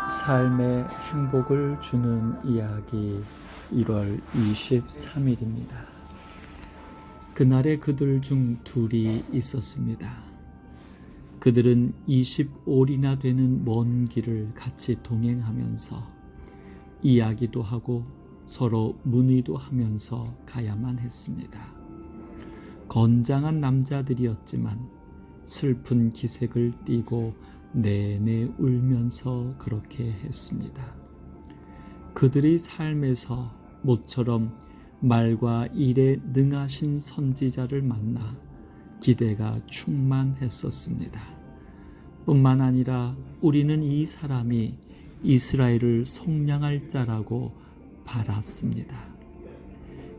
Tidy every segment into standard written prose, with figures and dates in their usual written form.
삶의 행복을 주는 이야기 1월 23일입니다. 그날에 그들 중 둘이 있었습니다. 그들은 20올이나 되는 먼 길을 같이 동행하면서 이야기도 하고 서로 문의도 하면서 가야만 했습니다. 건장한 남자들이었지만 슬픈 기색을 띠고 내내 울면서 그렇게 했습니다. 그들의 삶에서 모처럼 말과 일에 능하신 선지자를 만나 기대가 충만했었습니다. 뿐만 아니라 우리는 이 사람이 이스라엘을 속량할 자라고 바랐습니다.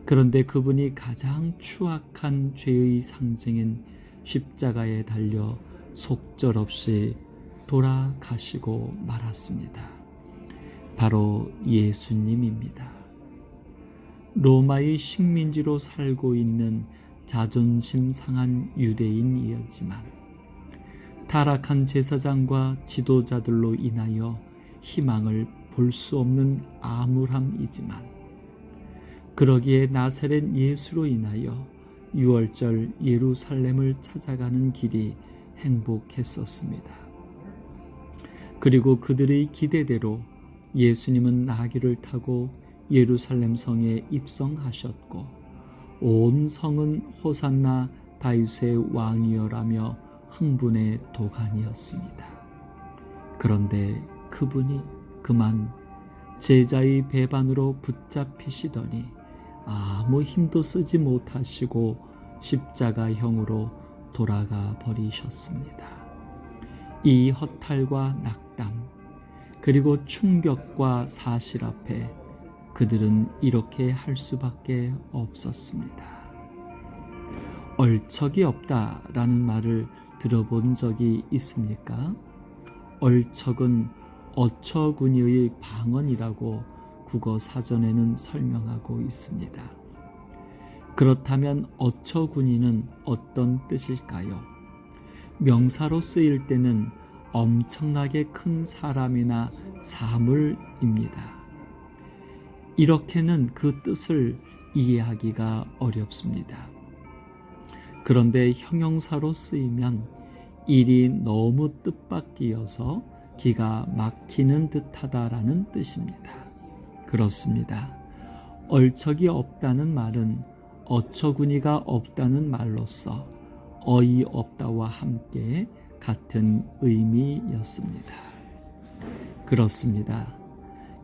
그런데 그분이 가장 추악한 죄의 상징인 십자가에 달려 속절없이 돌아가시고 말았습니다. 바로 예수님입니다. 로마의 식민지로 살고 있는 자존심 상한 유대인이었지만 타락한 제사장과 지도자들로 인하여 희망을 볼 수 없는 암울함이지만 그러기에 나사렛 예수로 인하여 유월절 예루살렘을 찾아가는 길이 행복했었습니다. 그리고 그들의 기대대로 예수님은 나귀를 타고 예루살렘 성에 입성하셨고 온 성은 호산나 다윗의 왕이여라며 흥분의 도가니였습니다. 그런데 그분이 그만 제자의 배반으로 붙잡히시더니 아무 힘도 쓰지 못하시고 십자가형으로 돌아가 버리셨습니다. 이 허탈과 낙담 그리고 충격과 사실 앞에 그들은 이렇게 할 수밖에 없었습니다. 얼척이 없다라는 말을 들어본 적이 있습니까? 얼척은 어처구니의 방언이라고 국어 사전에는 설명하고 있습니다. 그렇다면 어처구니는 어떤 뜻일까요? 명사로 쓰일 때는 엄청나게 큰 사람이나 사물입니다. 이렇게는 그 뜻을 이해하기가 어렵습니다. 그런데 형용사로 쓰이면 일이 너무 뜻밖이어서 기가 막히는 듯하다라는 뜻입니다. 그렇습니다. 얼척이 없다는 말은 어처구니가 없다는 말로서 어이없다와 함께 같은 의미였습니다. 그렇습니다.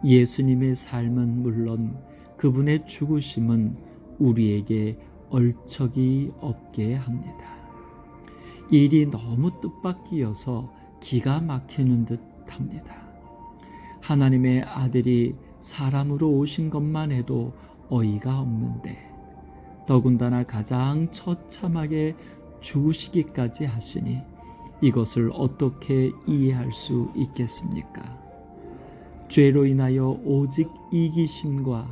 예수님의 삶은 물론 그분의 죽으심은 우리에게 얼척이 없게 합니다. 일이 너무 뜻밖이어서 기가 막히는 듯 합니다. 하나님의 아들이 사람으로 오신 것만 해도 어이가 없는데 더군다나 가장 처참하게 죽으시기까지 하시니 이것을 어떻게 이해할 수 있겠습니까? 죄로 인하여 오직 이기심과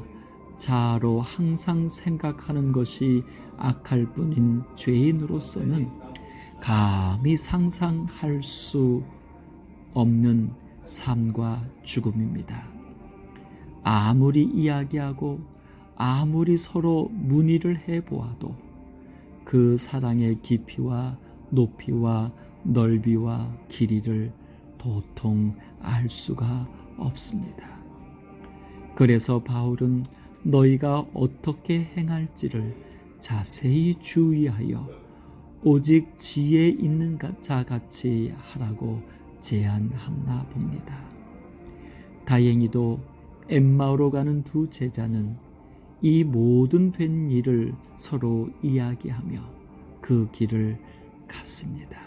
자아로 항상 생각하는 것이 악할 뿐인 죄인으로서는 감히 상상할 수 없는 삶과 죽음입니다. 아무리 이야기하고 아무리 서로 문의를 해보아도 그 사랑의 깊이와 높이와 넓이와 길이를 도통 알 수가 없습니다. 그래서 바울은 너희가 어떻게 행할지를 자세히 주의하여 오직 지혜 있는 자같이 하라고 제안하나 봅니다. 다행히도 엠마오로 가는 두 제자는 이 모든 된 일을 서로 이야기하며 그 길을 갔습니다.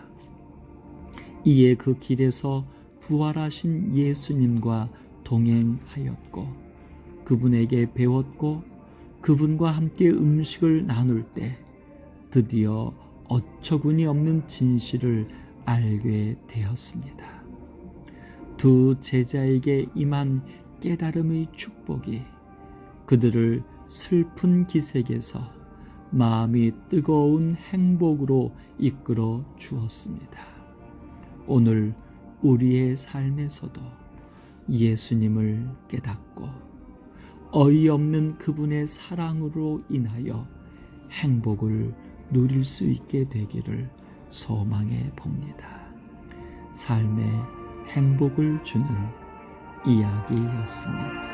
이에 그 길에서 부활하신 예수님과 동행하였고 그분에게 배웠고 그분과 함께 음식을 나눌 때 드디어 어처구니 없는 진실을 알게 되었습니다. 두 제자에게 임한 깨달음의 축복이 그들을 슬픈 기색에서 마음이 뜨거운 행복으로 이끌어 주었습니다. 오늘 우리의 삶에서도 예수님을 깨닫고 어이없는 그분의 사랑으로 인하여 행복을 누릴 수 있게 되기를 소망해 봅니다. 삶의 행복을 주는 이야기였습니다.